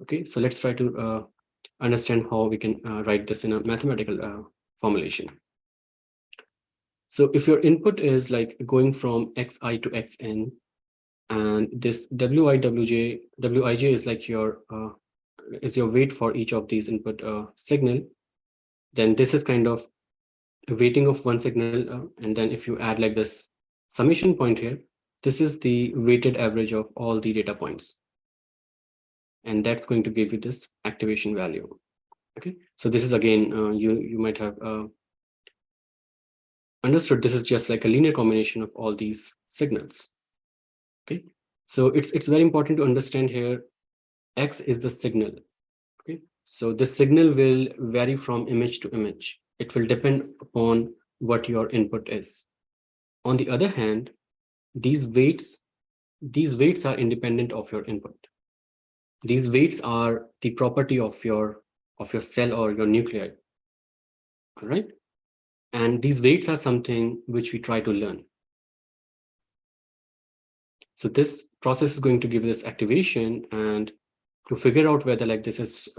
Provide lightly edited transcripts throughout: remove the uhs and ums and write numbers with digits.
Okay, so let's try to understand how we can write this in a mathematical formulation. So if your input is like going from xi to xn, and this wij is like your weight for each of these input signal, then this is kind of a weighting of one signal, and then if you add like this summation point here, this is the weighted average of all the data points, and that's going to give you this activation value. Okay, so this is again, you might have understood, this is just like a linear combination of all these signals. Okay, so it's very important to understand here, x is the signal. Okay, so the signal will vary from image to image. It will depend upon what your input is. On the other hand, these weights are independent of your input. These weights are the property of your cell or your nuclei. All right, and these weights are something which we try to learn. So this process is going to give this activation, and to figure out whether like this is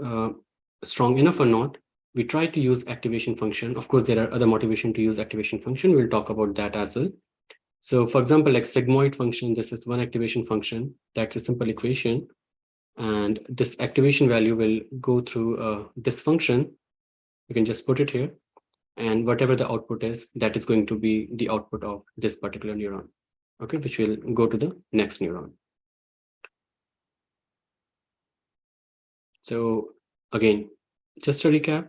strong enough or not, we try to use activation function. Of course, there are other motivation to use activation function. We'll talk about that as well. So for example, like sigmoid function, this is one activation function. That's a simple equation. And this activation value will go through this function. You can just put it here. And whatever the output is, that is going to be the output of this particular neuron. Okay, which will go to the next neuron. So again, just to recap,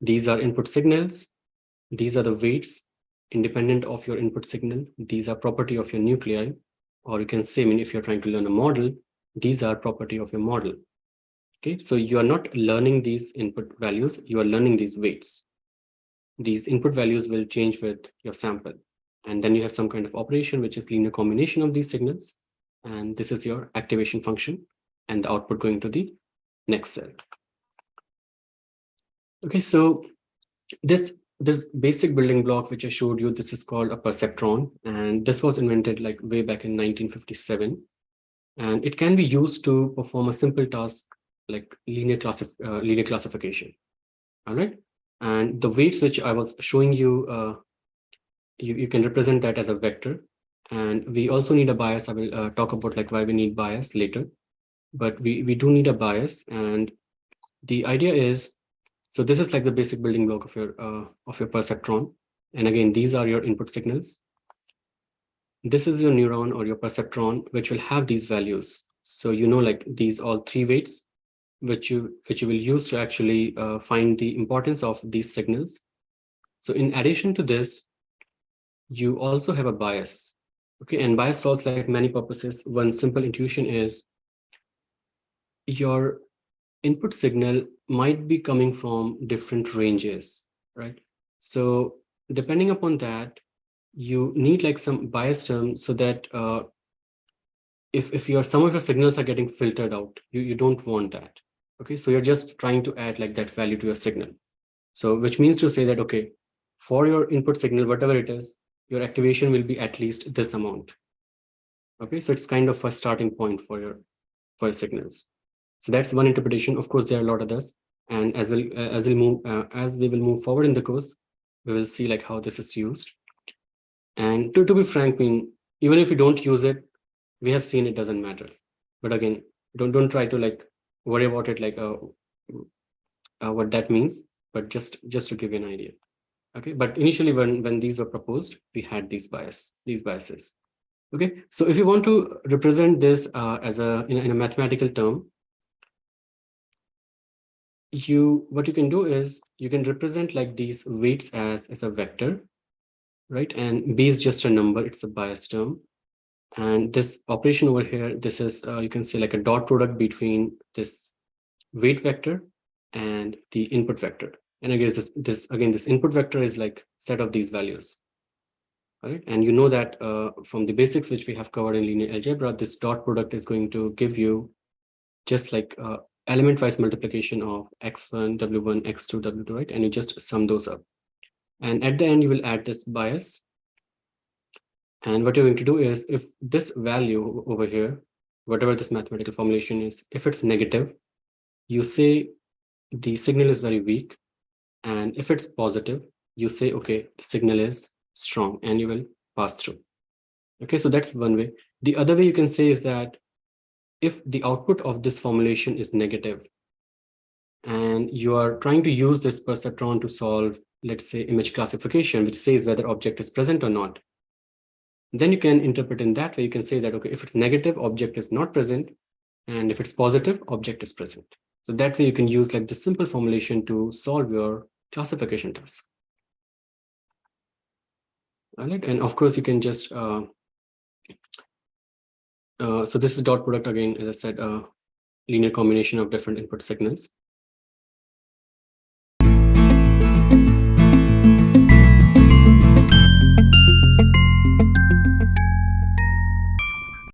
these are input signals. These are the weights independent of your input signal. These are property of your nuclei, or you can say, I mean, if you're trying to learn a model, these are property of your model. Okay, so you are not learning these input values, you are learning these weights. These input values will change with your sample. And then you have some kind of operation, which is linear combination of these signals. And this is your activation function, and the output going to the next cell. Okay, so this basic building block which I showed you, this is called a perceptron, and this was invented like way back in 1957, and it can be used to perform a simple task like linear classification. All right, and the weights which I was showing you, you can represent that as a vector, and we also need a bias. I will talk about like why we need bias later, but we do need a bias, and the idea is, so this is like the basic building block of your perceptron. And again, these are your input signals. This is your neuron or your perceptron, which will have these values. So you know, like these all three weights, which you will use to actually find the importance of these signals. So in addition to this, you also have a bias. Okay, and bias solves like many purposes. One simple intuition is your input signal might be coming from different ranges, right? So depending upon that, you need like some bias term so that if some of your signals are getting filtered out, you don't want that. Okay, so you're just trying to add like that value to your signal. So which means to say that, okay, for your input signal, whatever it is, your activation will be at least this amount. Okay, so it's kind of a starting point for your signals. So that's one interpretation. Of course, there are a lot of others, and as we will move forward in the course, we will see like how this is used. And to be frank, I mean, even if you don't use it, we have seen it doesn't matter. But again, don't try to like worry about it like what that means, but just to give you an idea. Okay, but initially when these were proposed, we had these biases. Okay, so if you want to represent this as in a mathematical term, what you can do is you can represent like these weights as a vector, right? And b is just a number, it's a bias term. And this operation over here, this is you can say like a dot product between this weight vector and the input vector. And I guess this input vector is like set of these values. All right, and you know that from the basics which we have covered in linear algebra, this dot product is going to give you just like element-wise multiplication of x1, w1, x2, w2, right? And you just sum those up. And at the end, you will add this bias. And what you're going to do is, if this value over here, whatever this mathematical formulation is, if it's negative, you say the signal is very weak. And if it's positive, you say, okay, the signal is strong, and you will pass through. Okay, so that's one way. The other way you can say is that if the output of this formulation is negative, and you are trying to use this perceptron to solve, let's say, image classification, which says whether object is present or not, then you can interpret in that way. You can say that, okay, if it's negative, object is not present, and if it's positive, object is present. So that way you can use like this simple formulation to solve your classification task. All right, and of course you can just so this is dot product again, as I said, linear combination of different input signals.